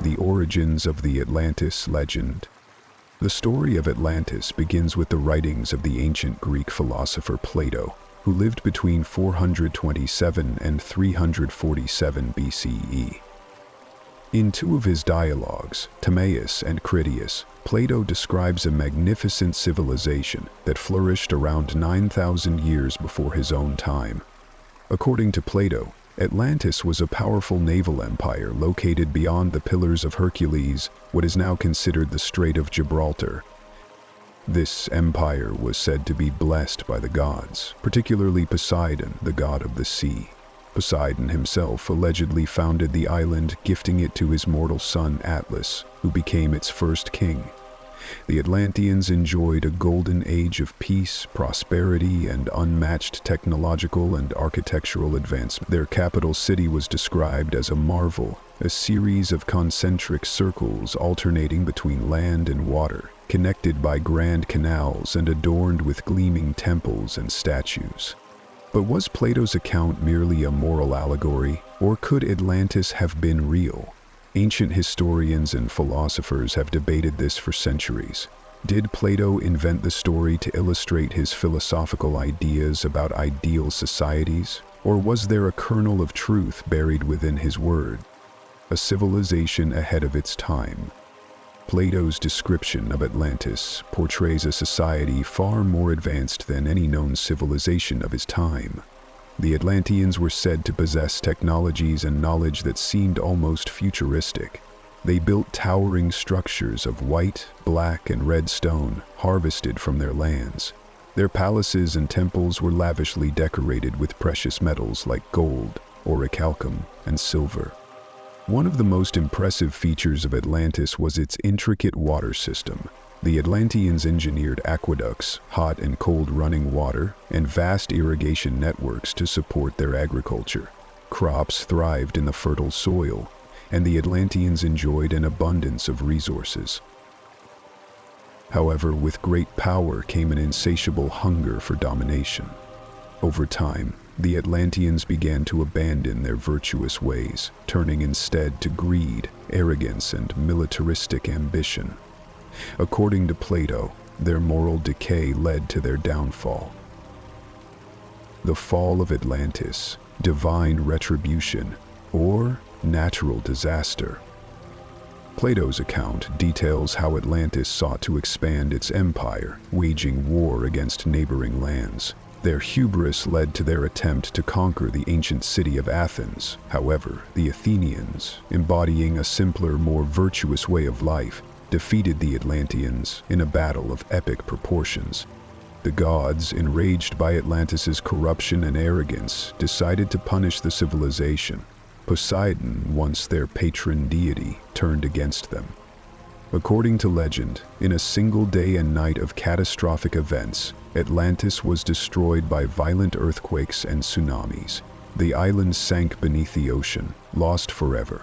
the origins of the Atlantis legend. The story of Atlantis begins with the writings of the ancient Greek philosopher Plato, who lived between 427 and 347 BCE. In two of his dialogues, Timaeus and Critias, Plato describes a magnificent civilization that flourished around 9,000 years before his own time. According to Plato, Atlantis was a powerful naval empire located beyond the Pillars of Hercules, what is now considered the Strait of Gibraltar. This empire was said to be blessed by the gods, particularly Poseidon, the god of the sea. Poseidon himself allegedly founded the island, gifting it to his mortal son Atlas, who became its first king. The Atlanteans enjoyed a golden age of peace, prosperity, and unmatched technological and architectural advancement. Their capital city was described as a marvel, a series of concentric circles alternating between land and water, connected by grand canals and adorned with gleaming temples and statues. But was Plato's account merely a moral allegory, or could Atlantis have been real? Ancient historians and philosophers have debated this for centuries. Did Plato invent the story to illustrate his philosophical ideas about ideal societies, or was there a kernel of truth buried within his word? A civilization ahead of its time. Plato's description of Atlantis portrays a society far more advanced than any known civilization of his time. The Atlanteans were said to possess technologies and knowledge that seemed almost futuristic. They built towering structures of white, black, and red stone harvested from their lands. Their palaces and temples were lavishly decorated with precious metals like gold, orichalcum, and silver. One of the most impressive features of Atlantis was its intricate water system. The Atlanteans engineered aqueducts, hot and cold running water, and vast irrigation networks to support their agriculture. Crops thrived in the fertile soil, and the Atlanteans enjoyed an abundance of resources. However, with great power came an insatiable hunger for domination. Over time, the Atlanteans began to abandon their virtuous ways, turning instead to greed, arrogance, and militaristic ambition. According to Plato, their moral decay led to their downfall. The fall of Atlantis, divine retribution, or natural disaster. Plato's account details how Atlantis sought to expand its empire, waging war against neighboring lands. Their hubris led to their attempt to conquer the ancient city of Athens. However, the Athenians, embodying a simpler, more virtuous way of life, defeated the Atlanteans in a battle of epic proportions. The gods, enraged by Atlantis's corruption and arrogance, decided to punish the civilization. Poseidon, once their patron deity, turned against them. According to legend, in a single day and night of catastrophic events, Atlantis was destroyed by violent earthquakes and tsunamis. The island sank beneath the ocean, lost forever.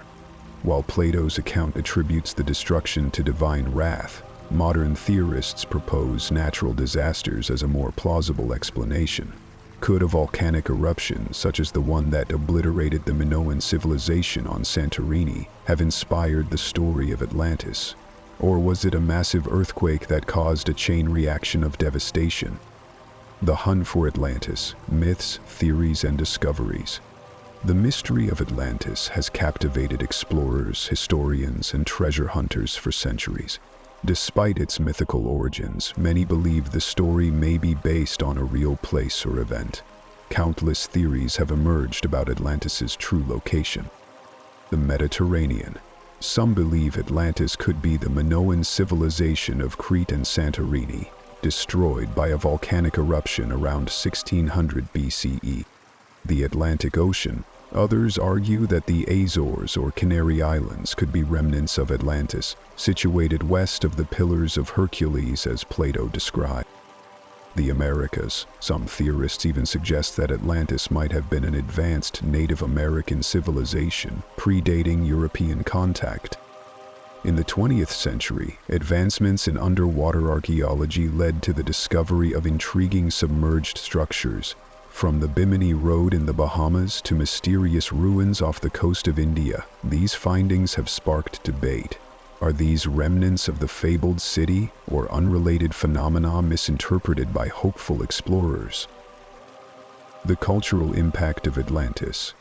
While Plato's account attributes the destruction to divine wrath, modern theorists propose natural disasters as a more plausible explanation. Could a volcanic eruption, such as the one that obliterated the Minoan civilization on Santorini, have inspired the story of Atlantis? Or was it a massive earthquake that caused a chain reaction of devastation? The hunt for Atlantis, myths, theories, and discoveries. The mystery of Atlantis has captivated explorers, historians, and treasure hunters for centuries. Despite its mythical origins, many believe the story may be based on a real place or event. Countless theories have emerged about Atlantis's true location. The Mediterranean. Some believe Atlantis could be the Minoan civilization of Crete and Santorini, destroyed by a volcanic eruption around 1600 BCE. The Atlantic Ocean. Others argue that the Azores or Canary Islands could be remnants of Atlantis, situated west of the Pillars of Hercules as Plato described. The Americas. Some theorists even suggest that Atlantis might have been an advanced Native American civilization, predating European contact. In the 20th century, advancements in underwater archaeology led to the discovery of intriguing submerged structures, From the Bimini Road in the Bahamas to mysterious ruins off the coast of India, these findings have sparked debate. Are these remnants of the fabled city or unrelated phenomena misinterpreted by hopeful explorers? The cultural impact of Atlantis.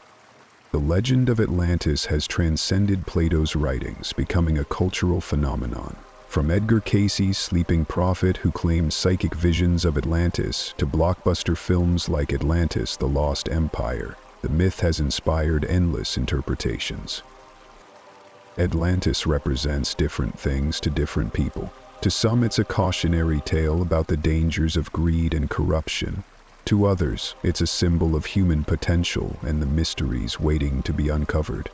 The legend of Atlantis has transcended Plato's writings, becoming a cultural phenomenon. From Edgar Cayce's Sleeping Prophet, who claimed psychic visions of Atlantis, to blockbuster films like Atlantis: The Lost Empire, the myth has inspired endless interpretations. Atlantis represents different things to different people. To some, it's a cautionary tale about the dangers of greed and corruption. To others, it's a symbol of human potential and the mysteries waiting to be uncovered.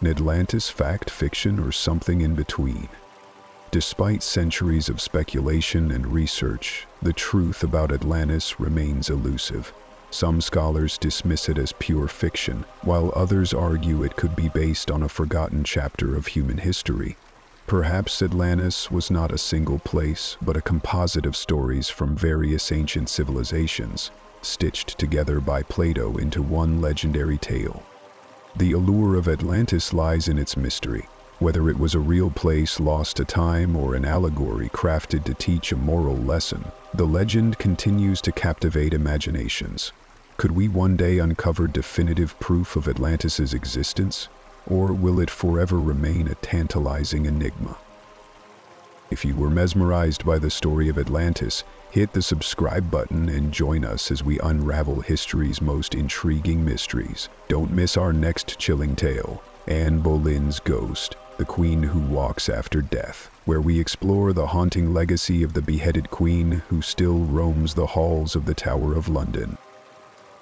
Atlantis fact, fiction, or something in between? Despite centuries of speculation and research, the truth about Atlantis remains elusive. Some scholars dismiss it as pure fiction, while others argue it could be based on a forgotten chapter of human history. Perhaps Atlantis was not a single place, but a composite of stories from various ancient civilizations, stitched together by Plato into one legendary tale. The allure of Atlantis lies in its mystery. Whether it was a real place lost to time or an allegory crafted to teach a moral lesson, the legend continues to captivate imaginations. Could we one day uncover definitive proof of Atlantis's existence? Or will it forever remain a tantalizing enigma? If you were mesmerized by the story of Atlantis, hit the subscribe button and join us as we unravel history's most intriguing mysteries. Don't miss our next chilling tale, Anne Boleyn's Ghost, the Queen Who Walks After Death, where we explore the haunting legacy of the beheaded queen who still roams the halls of the Tower of London.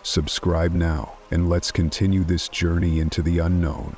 Subscribe now, and let's continue this journey into the unknown.